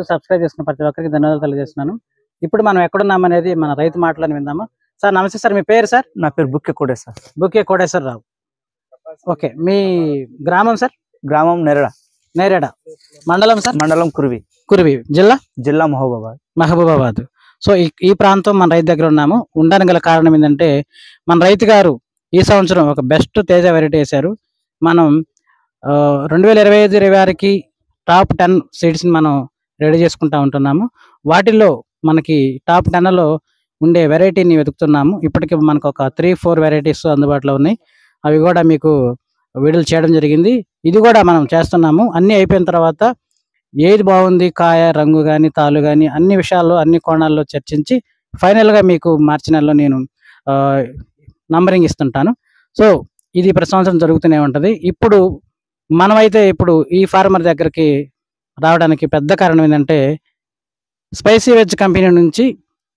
Subscribe చేసుకున్న ప్రతి ఒక్కరికి ధన్యవాదాలు తెలియజేస్తున్నాను. ఇప్పుడు మనం ఎక్కడున్నాం అనేది మన రైతు మాటలను విందాము. సార్ నమస్తే సార్, మీ పేరు సార్? నా పేరు బుక్కే కోటేశ్వర్. బుక్కే కోటేశ్వరరావు. ఓకే, మీ గ్రామం సార్? గ్రామం నేరేడ. మండలం సార్? మండలం కురివి. జిల్లా మహబూబాబాద్. సో ఈ ప్రాంతం మన రైతు దగ్గర ఉన్నాము. ఉండడానికి గల కారణం ఏంటంటే మన రైతు గారు ఈ సంవత్సరం ఒక బెస్ట్ తేజ వెరైటీ వేశారు. మనం 2025-26కి టాప్ 10 సీడ్స్ని మనం రెడీ చేసుకుంటా ఉంటున్నాము. వాటిల్లో మనకి టాప్ 10లో ఉండే వెరైటీని వెతుకుతున్నాము. ఇప్పటికి మనకు ఒక 3-4 వెరైటీస్ అందుబాటులో ఉన్నాయి. అవి కూడా మీకు వీడియోలు చేయడం జరిగింది. ఇది కూడా మనం చేస్తున్నాము. అన్నీ అయిపోయిన తర్వాత ఏది బాగుంది, కాయ రంగు కానీ తాలు కానీ అన్ని విషయాల్లో అన్ని కోణాల్లో చర్చించి ఫైనల్గా మీకు మార్చి నెలలో నేను నంబరింగ్ ఇస్తుంటాను. సో ఇది ప్రతి సంవత్సరం జరుగుతూనే ఉంటుంది. ఇప్పుడు మనమైతే ఇప్పుడు ఈ ఫార్మర్ దగ్గరికి రావడానికి పెద్ద కారణం ఏంటంటే స్పైసీ వెజ్ కంపెనీ నుంచి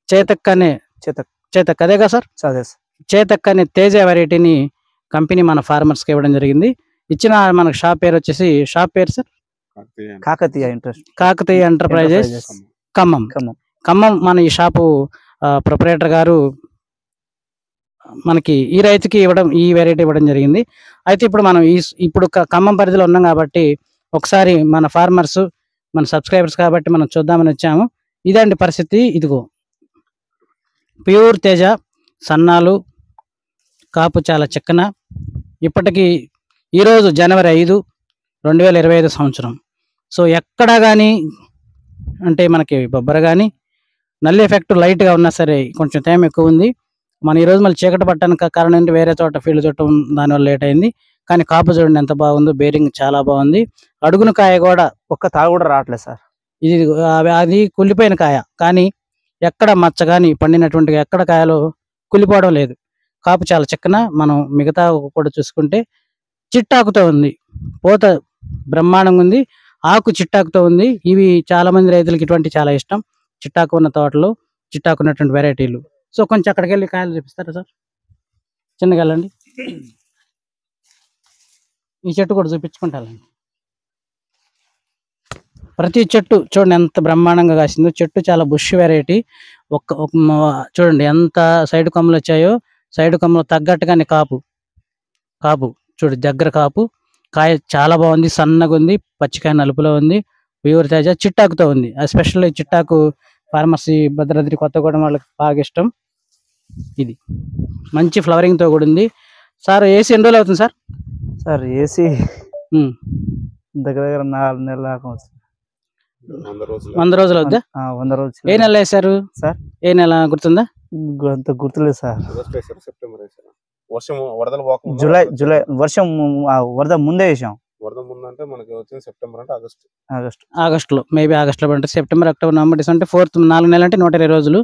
చేతక్ అదేగా సార్? చేతక్ అనే తేజ వెరైటీని కంపెనీ మన ఫార్మర్స్కి ఇవ్వడం జరిగింది. ఇచ్చిన మనకు షాప్ పేరు వచ్చేసి సార్ కాకతీయ ఎంటర్ప్రైజెస్ ఖమ్మం. మన ఈ షాపు ప్రొపరేటర్ గారు మనకి ఈ రైతుకి ఈ వెరైటీ ఇవ్వడం జరిగింది. అయితే ఇప్పుడు మనం ఇప్పుడు ఖమ్మం పరిధిలో ఉన్నాం కాబట్టి ఒకసారి మన ఫార్మర్స్ మన సబ్స్క్రైబర్స్ కాబట్టి మనం చూద్దామని వచ్చాము. ఇదండి పరిస్థితి. ఇదిగో ప్యూర్ తేజ సన్నాలు, కాపు చాలా చిక్కన. ఇప్పటికి ఈరోజు జనవరి 5, 2025 సంవత్సరం. సో ఎక్కడా కానీ అంటే మనకి బొబ్బర కానీ నల్లి ఎఫెక్ట్ లైట్గా ఉన్నా సరే కొంచెం తేమ ఎక్కువ ఉంది. మన ఈరోజు మళ్ళీ చీకటి పట్టడానికి కారణం ఏంటి, వేరే చోట ఫీల్డ్ చుట్టం దానివల్ల లేట్ అయింది. కానీ కాపు చూడండి ఎంత బాగుందో, బేరింగ్ చాలా బాగుంది. అడుగున కాయ కూడా ఒక్క తాగు కూడా రావట్లేదు సార్. అది కుళ్ళిపోయిన కాయ, కానీ ఎక్కడ మచ్చ కానీ పండినటువంటి ఎక్కడ కాయలో కుళ్ళిపోవడం లేదు. కాపు చాలా చిక్కన. మనం మిగతా కూడా చూసుకుంటే చిట్టాకుతో ఉంది, పూత బ్రహ్మాండంగా ఉంది, ఆకు చిట్టాకుతో ఉంది. ఇవి చాలా మంది రైతులకి ఇటువంటి చాలా ఇష్టం, చిట్టాకు ఉన్న తోటలో చిట్టాకు ఉన్నటువంటి వెరైటీలు. సో కొంచెం అక్కడికి వెళ్ళి కాయలు చూపిస్తారా సార్? చిన్నగా వెళ్ళండి. ఈ చెట్టు కూడా చూపించుకుంటానండి. ప్రతి చెట్టు చూడండి ఎంత బ్రహ్మాండంగా కాసిందో. చెట్టు చాలా బుష్ వెరైటీ. చూడండి ఎంత సైడ్ కొమ్మలు వచ్చాయో. సైడ్ కొమ్మలు తగ్గట్టుగానే కాపు చూడు, దగ్గర కాపు. కాయ చాలా బాగుంది, సన్నగా ఉంది, పచ్చికాయ నలుపులో ఉంది. ప్యూర్ తేజ చిట్టాకుతో ఉంది. ఎస్పెషల్లీ చిట్టాకు ఫార్మసీ భద్రాద్రి కొత్తగూడెం వాళ్ళకి బాగా ఇష్టం. ఇది మంచి ఫ్లవరింగ్తో కూడా ఉంది. సార్ ఏసీ ఎన్ని రోజులు అవుతుంది సార్? సార్ ఏసీ దగ్గర 4 నెలలు దాకా 100 రోజులు అవుద్దా? 100 రోజులు. ఏ నెల వేసారు సార్? ఏ నెల గుర్తుందా? అంత గుర్తులేదు సార్. జూలై వర్షం వరద ముందే వేసాం. వరద ముందు అంటే మనకి వచ్చింది సెప్టెంబర్ అంటే ఆగస్టులో మేబీ ఆగస్టులో అంటే September, October, November, December 4th 4 నెలలు అంటే 120 రోజులు.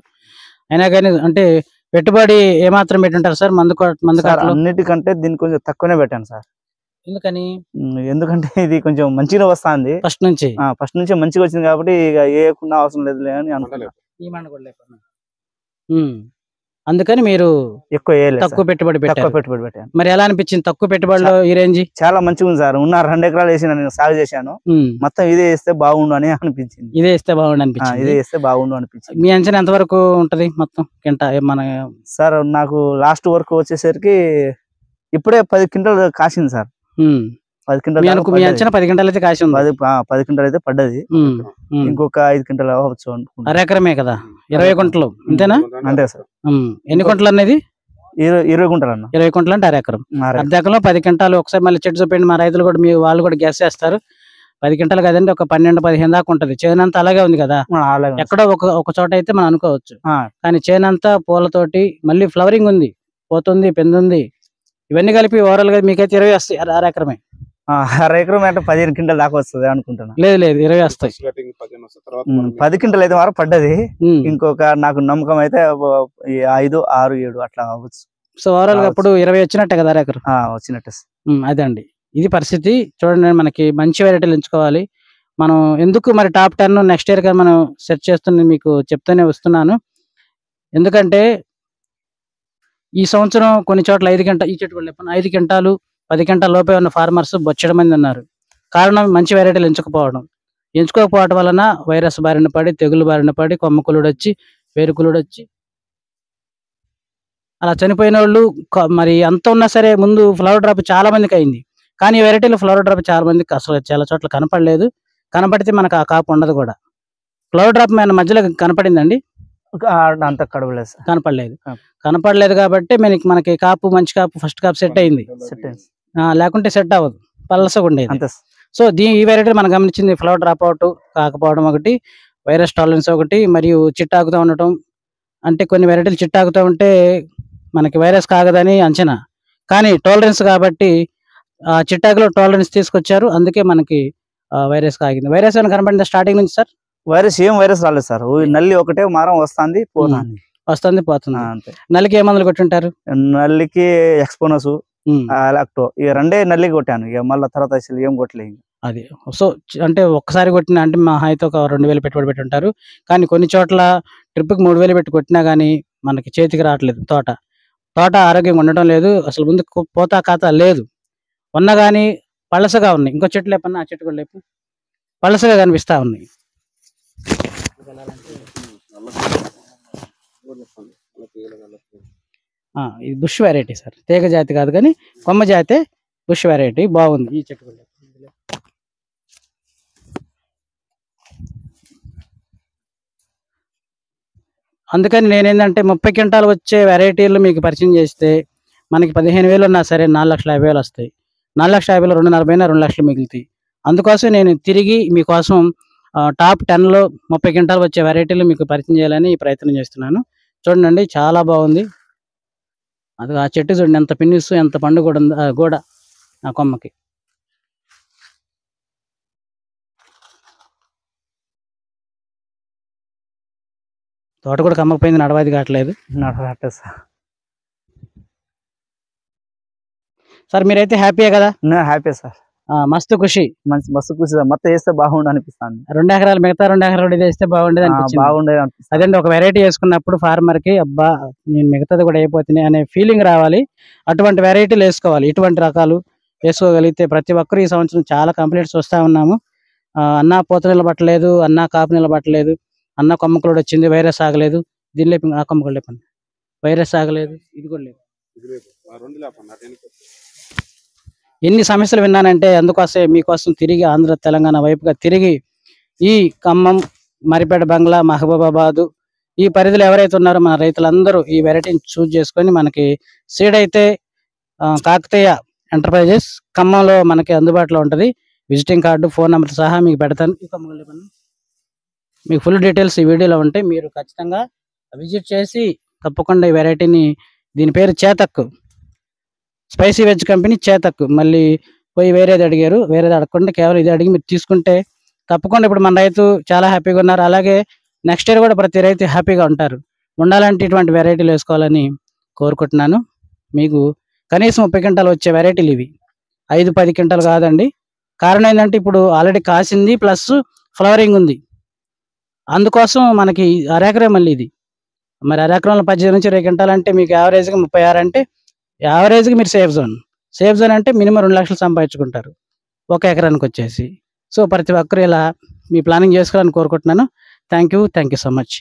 అయినా కానీ అంటే పెట్టుబడి ఏమాత్రం పెట్టుంటారు సార్? మందు అన్నిటికంటే దీన్ని కొంచెం తక్కువనే పెట్టాను సార్. ఎందుకంటే ఇది కొంచెం మంచిగా వస్తుంది. ఫస్ట్ నుంచి మంచిగా వచ్చింది కాబట్టి ఇక ఏకున్నా అవసరం లేదు అని అనుకున్నాను. అందుకని మీరు తక్కువ పెట్టుబడి పెట్టాను. మరి ఎలా అనిపించింది తక్కువ పెట్టుబడిలో ఈ రేంజ్? చాలా మంచిగా ఉంది సార్. ఉన్న 2 ఎకరాలు వేసిన నేను సాగు చేశాను. మొత్తం ఇదే వేస్తే బాగుండు అని అనిపించింది. ఇదే వేస్తే బాగుండు అనిపించింది. మీ అంచనా ఎంత వరకు ఉంటది మొత్తం మన? సార్ నాకు లాస్ట్ వరకు వచ్చేసరికి ఇప్పుడే 10 క్వింటాలు కాసింది సార్. 10 క్వింటాలు. మీ అంచనా 10 క్వింటాలు అయితే కాసి ఉంది? 10 క్వింటాలు అయితే పడ్డది. ఇంకొక 5 క్వింటాలు అవ్వచ్చు అనుకుంటా. అరెకరమే కదా, 20 గుంటలు అంతేనా? అంతే సార్. ఎన్ని గుంటలు అనేది? 20 గుంటలు అన్న. 20 గుంటలు అంటే అరెకరం. అర్ధెకరంలో 10 క్వింటాలు. ఒకసారి మళ్ళీ చెట్టు చూపండి, మా రైతులు కూడా వాళ్ళు కూడా గ్యాస్ చేస్తారు. 10 క్వింటాలు కదండి, ఒక 12-15 దాకా ఉంటది. చేనంతా అలాగే ఉంది కదా. ఎక్కడో ఒక చోట అయితే మనం అనుకోవచ్చు, కానీ చేనంతా పూలతోటి మళ్ళీ ఫ్లవరింగ్ ఉంది, పోతుంది, పెందుంది. ఇవన్నీ కలిపి ఓవరాల్ గా మీకైతే 20 వస్తాయి. అరెకరమే. అరెకరం అంటే 15 క్వింటాలు దాకా వస్తుంది అనుకుంటున్నా. లేదు 20 వస్తాయి. 10 క్వింటాలు అయితే వరకు పడ్డది. ఇంకొక నాకు నమ్మకం అయితే 5, 6, 7 అట్లా అవ్వచ్చు. సో ఓవరాల్ గా అప్పుడు 20 వచ్చినట్టే కదా అరెకరం? వచ్చినట్టే. అదండి, ఇది పరిస్థితి. చూడండి, మనకి మంచి వెరైటీలు ఎంచుకోవాలి మనం. ఎందుకు మరి టాప్ 10 నెక్స్ట్ ఇయర్ గా మనం సెట్ చేస్తుంది మీకు చెప్తూనే వస్తున్నాను. ఎందుకంటే ఈ సంవత్సరం కొన్ని చోట్ల 5 క్వింటాలు, ఈ చెట్టు కూడా 5 క్వింటాలు 10 క్వింటాల లోపే ఉన్న ఫార్మర్స్ బొచ్చడం మంది ఉన్నారు. కారణం మంచి వెరైటీలు ఎంచుకోపోవడం. ఎంచుకోకపోవటం వలన వైరస్ బారిన పడి, తెగులు బారిన పడి, కొమ్మ కుళ్ళుడు వచ్చి, వేరు కుళ్ళుడు వచ్చి అలా చనిపోయిన వాళ్ళు మరి అంత ఉన్నా సరే ముందు ఫ్లవర్ డ్రాప్ చాలా మందికి అయింది. కానీ ఈ వెరైటీలో ఫ్లవర్ డ్రాప్ చాలా మందికి అసలు చాలా చోట్ల కనపడలేదు. కనపడితే మనకు ఆ కాపు ఉండదు కూడా. ఫ్లవర్ డ్రాప్ మన మధ్యలో కనపడిందండి? అంత కడవలేదు సార్. కనపడలేదు. కనపడలేదు కాబట్టి మనకి కాపు మంచి కాపు ఫస్ట్ కాపు సెట్ అయింది. లేకుంటే సెట్ అవ్వదు, పలసగా ఉండేది. సో ఈ వెరైటీ మనం గమనించింది ఫ్లవర్ డ్రాప్ అవుట్ కాకపోవడం ఒకటి, వైరస్ టాలరెన్స్ ఒకటి, మరియు చిట్టాకుతూ ఉండటం. అంటే కొన్ని వెరైటీలు చిట్టాకుతూ ఉంటే మనకి వైరస్ కాగదని అంచనా, కానీ టాలరెన్స్ కాబట్టి ఆ చిట్టాకులో టాలరెన్స్ తీసుకొచ్చారు, అందుకే మనకి వైరస్ కాగింది. వైరస్ ఏమైనా కనపడిందా స్టార్టింగ్ నుంచి సార్? ఏం వైరస్ రాలేదు సార్. నల్లి ఒకటే మారం వస్తుంది పోతుంది అంతే. నల్లికి ఏ మందులు కొట్టుంటారు? నల్లికి ఎక్స్పోనస్, లాక్టో, ఈ రెండే నల్లికి కొట్టాను. ఇక మళ్ళీ తర్వాత అసలు ఏం కొట్టలేదు. అది సో అంటే ఒక్కసారి కొట్టిన అంటే మా అయితే ఒక 2000 పెట్టుబడి పెట్టుంటారు. కానీ కొన్ని చోట్ల ట్రిప్కి 3000 పెట్టి కొట్టినా కానీ మనకి చేతికి రావట్లేదు. తోట ఆరోగ్యంగా ఉండటం లేదు. అసలు ముందు పోతా ఖాతా లేదు. ఉన్నా కానీ పలసగా ఉన్నాయి. ఇంకో చెట్లు లేపన్నా, ఆ చెట్టు కూడా లేపు, పలసగా కనిపిస్తా ఉన్నాయి. ఇది బుష్ వెరైటీ సార్, తీగ జాతి కాదు కానీ కొమ్మ జాతే, బుష్ వెరైటీ బాగుంది. ఈ చెట్టు కూడా అందుకని నేనేంటంటే 30 క్వింటాలు వచ్చే వెరైటీలు మీకు పరిచయం చేస్తే మనకి 15,000 ఉన్నా సరే 4,50,000 వస్తాయి. 4,50,000 240 2 లక్షలు మిగులుతాయి. అందుకోసం నేను తిరిగి మీకోసం టాప్ 10లో 30 క్వింటాలు వచ్చే వెరైటీలు మీకు పరిచయం చేయాలని ప్రయత్నం చేస్తున్నాను. చూడండి, చాలా బాగుంది. అది ఆ చెట్టు చూడండి ఎంత పిన్నిస్తూ, ఎంత పండు కూడా ఉంది గోడ ఆ కొమ్మకి. తోట కూడా కమ్మకపోయింది, నడవాది కావట్లేదు. సార్ మీరైతే హ్యాపీయే కదా? హ్యాపీ సార్, మస్తు ఖుషి. మస్తు ఖుషి సార్. మొత్తం వేస్తే బాగుండు అనిపిస్తుంది. 2 ఎకరాలు మిగతా 2 ఎకరాలు వేస్తే బాగుండేది అనిపిస్తుంది. అదండి, ఒక వెరైటీ వేసుకున్నప్పుడు ఫార్మర్ కి అబ్బా నేను మిగతాది కూడా అయిపోతున్నాయి అనే ఫీలింగ్ రావాలి. అటువంటి వెరైటీలు వేసుకోవాలి. ఇటువంటి రకాలు వేసుకోగలిగితే ప్రతి ఒక్కరు ఈ సంవత్సరం చాలా కంప్లైంట్స్ వస్తూ ఉన్నాము. అన్నా పూత నిలబట్టలేదు, అన్నా కాపు నిలబట్టలేదు, అన్న కొమ్మకుడు వచ్చింది, వైరస్ ఆగలేదు. దీనిలో ఆ కొమ్మకుడు లేపండి, వైరస్ ఆగలేదు, ఇది కూడా లేదు. ఎన్ని సమస్యలు విన్నానంటే అందుకోసం మీకోసం తిరిగి ఆంధ్ర తెలంగాణ వైపుగా తిరిగి ఈ ఖమ్మం, మరిపేట, బంగ్లా, మహబూబాబాదు ఈ పరిధిలో ఎవరైతే ఉన్నారో మన రైతులందరూ ఈ వెరైటీని చూజ్ చేసుకొని మనకి సీడ్ అయితే కాకతీయ ఎంటర్ప్రైజెస్ ఖమ్మంలో మనకి అందుబాటులో ఉంటుంది. విజిటింగ్ కార్డు, ఫోన్ నెంబర్ సహా మీకు పెడతాను. మీకు ఫుల్ డీటెయిల్స్ ఈ వీడియోలో ఉంటాయి. మీరు ఖచ్చితంగా విజిట్ చేసి తప్పకుండా ఈ వెరైటీని, దీని పేరు Chetak, spicy veg company Chetak. మళ్ళీ పోయి వేరేది అడిగారు, వేరేది అడగకుండా కేవలం ఇది అడిగి మీరు తీసుకుంటే తప్పకుండా ఇప్పుడు మన రైతు చాలా హ్యాపీగా ఉన్నారు. అలాగే నెక్స్ట్ ఇయర్ కూడా ప్రతి రైతు హ్యాపీగా ఉంటారు. ఉండాలంటే ఇటువంటి వెరైటీలు వేసుకోవాలని కోరుకుంటున్నాను. మీకు కనీసం 30 క్వింటాలు వచ్చే వెరైటీలు ఇవి, 5-10 క్వింటాలు కాదండి. కారణం ఏంటంటే ఇప్పుడు ఆల్రెడీ కాసింది ప్లస్ ఫ్లవరింగ్ ఉంది. అందుకోసం మనకి అరెకరే మళ్ళీ ఇది. మరి అరెకరంలో 18 నుంచి 20 క్వింటాలు అంటే మీకు యావరేజ్గా 36 అంటే యావరేజ్గా మీరు సేఫ్ జోన్ అంటే మినిమం 2 లక్షలు సంపాదించుకుంటారు ఒక ఎకరానికి వచ్చేసి. సో ప్రతి ఒక్కరు ఇలా మీ ప్లానింగ్ చేసుకోవాలని కోరుకుంటున్నాను. Thank you so much.